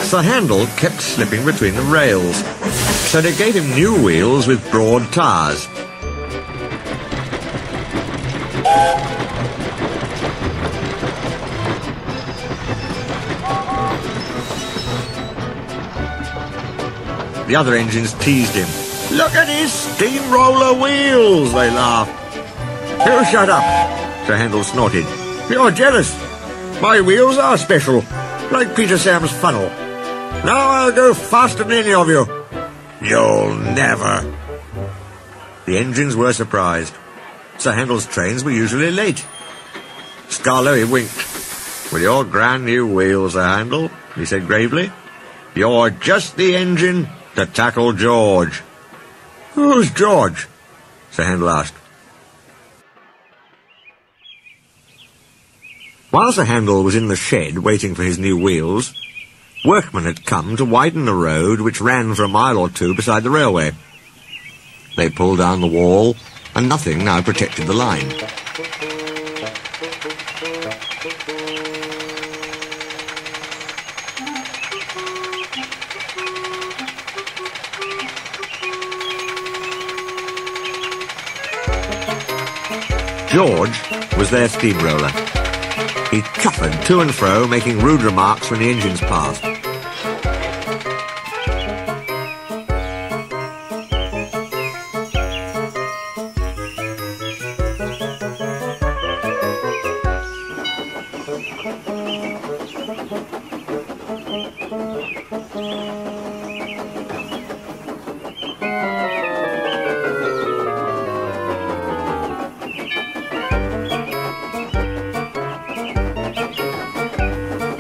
The handle kept slipping between the rails, so they gave him new wheels with broad tyres. The other engines teased him. "Look at his steamroller wheels," they laughed. "You shut up," Sir Handel snorted. "You're jealous. My wheels are special, like Peter Sam's funnel. Now I'll go faster than any of you." "You'll never." The engines were surprised. Sir Handel's trains were usually late. Scarloey winked. "With your grand new wheels, Sir Handel," he said gravely, "you're just the engine to tackle George." "Who's George?" Sir Handel asked. While Sir Handel was in the shed waiting for his new wheels, workmen had come to widen the road which ran for a mile or two beside the railway. They pulled down the wall, and nothing now protected the line. George was their steamroller. He chuffered to and fro, making rude remarks when the engines passed.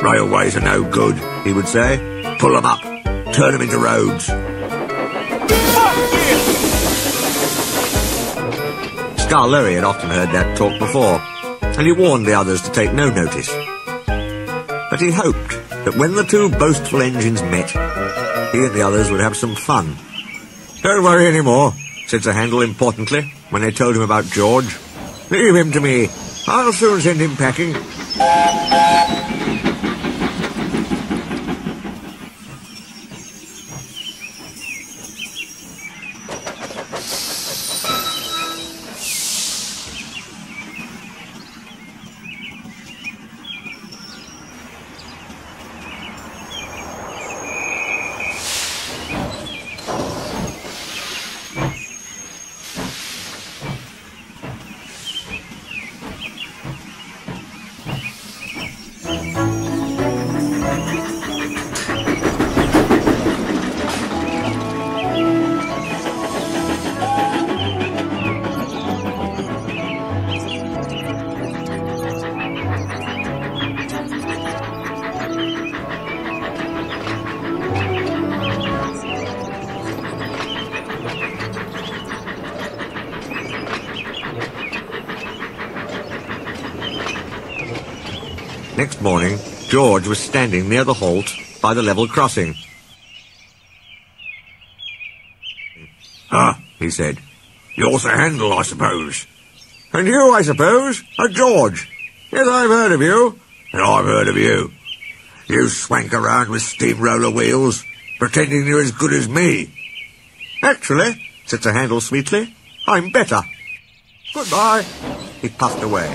"Railways are no good," he would say. "Pull them up, turn them into roads." Scarloey had often heard that talk before, and he warned the others to take no notice. But he hoped that when the two boastful engines met, he and the others would have some fun. "Don't worry any more," said Sir Handel importantly, when they told him about George. "Leave him to me. I'll soon send him packing." Next morning, George was standing near the halt by the level crossing. "Ah," he said, "you're Sir Handel, I suppose." "And you, I suppose, are George." "Yes, I've heard of you." "And I've heard of you. You swank around with steamroller wheels, pretending you're as good as me." "Actually," said Sir Handel sweetly, "I'm better. Goodbye." He puffed away.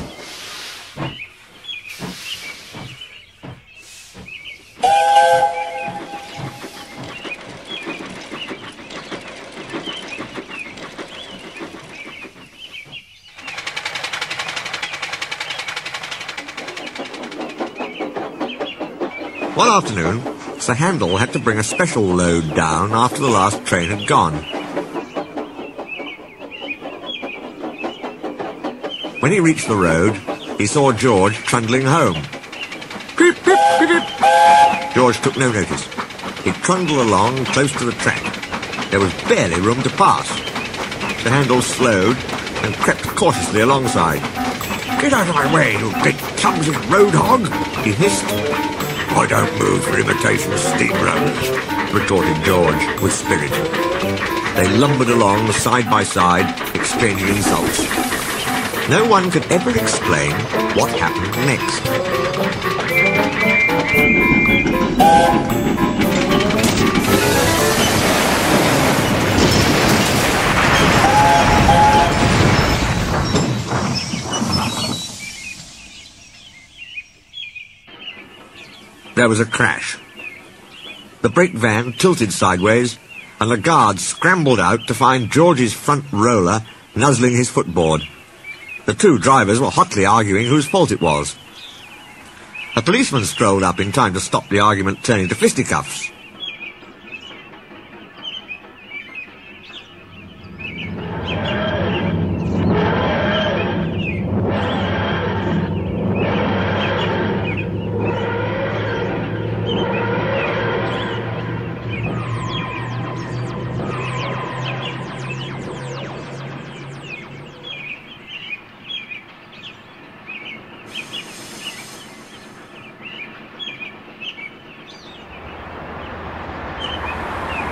One afternoon, Sir Handel had to bring a special load down after the last train had gone. When he reached the road, he saw George trundling home. "Pip, pip, pip, pip." George took no notice. He trundled along close to the track. There was barely room to pass. Sir Handel slowed and crept cautiously alongside. "Get out of my way, you big clumsy road hog," he hissed. "I don't move for imitation steamrollers," retorted George with spirit. They lumbered along side by side, exchanging insults. No one could ever explain what happened next. There was a crash. The brake van tilted sideways, and the guards scrambled out to find George's front roller nuzzling his footboard. The two drivers were hotly arguing whose fault it was. A policeman strolled up in time to stop the argument turning to fisticuffs.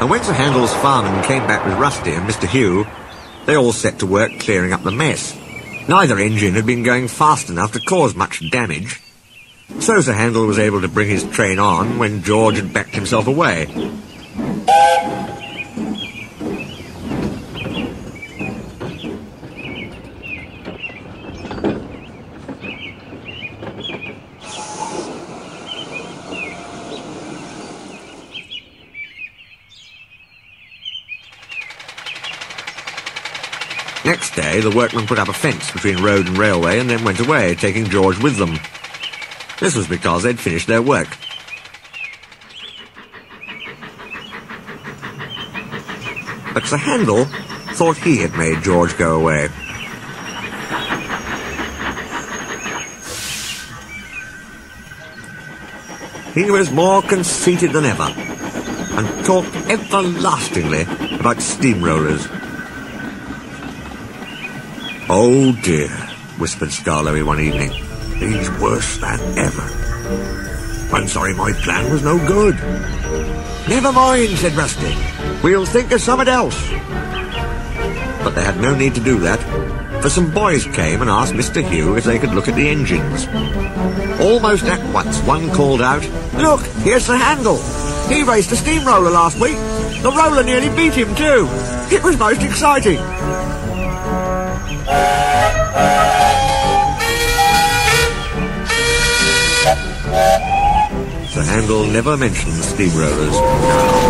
And when Sir Handel's fireman came back with Rusty and Mr. Hugh, they all set to work clearing up the mess. Neither engine had been going fast enough to cause much damage. So Sir Handel was able to bring his train on when George had backed himself away. Next day, the workmen put up a fence between road and railway and then went away, taking George with them. This was because they'd finished their work. But Sir Handel thought he had made George go away. He was more conceited than ever, and talked everlastingly about steamrollers. "Oh dear," whispered Scarlowy one evening. "He's worse than ever. I'm sorry my plan was no good." "Never mind," said Rusty. "We'll think of something else." But they had no need to do that, for some boys came and asked Mr. Hugh if they could look at the engines. Almost at once, one called out, "Look, here's Sir Handel. He raced a steamroller last week. The roller nearly beat him too. It was most exciting." Sir Handel never mentioned steamrollers.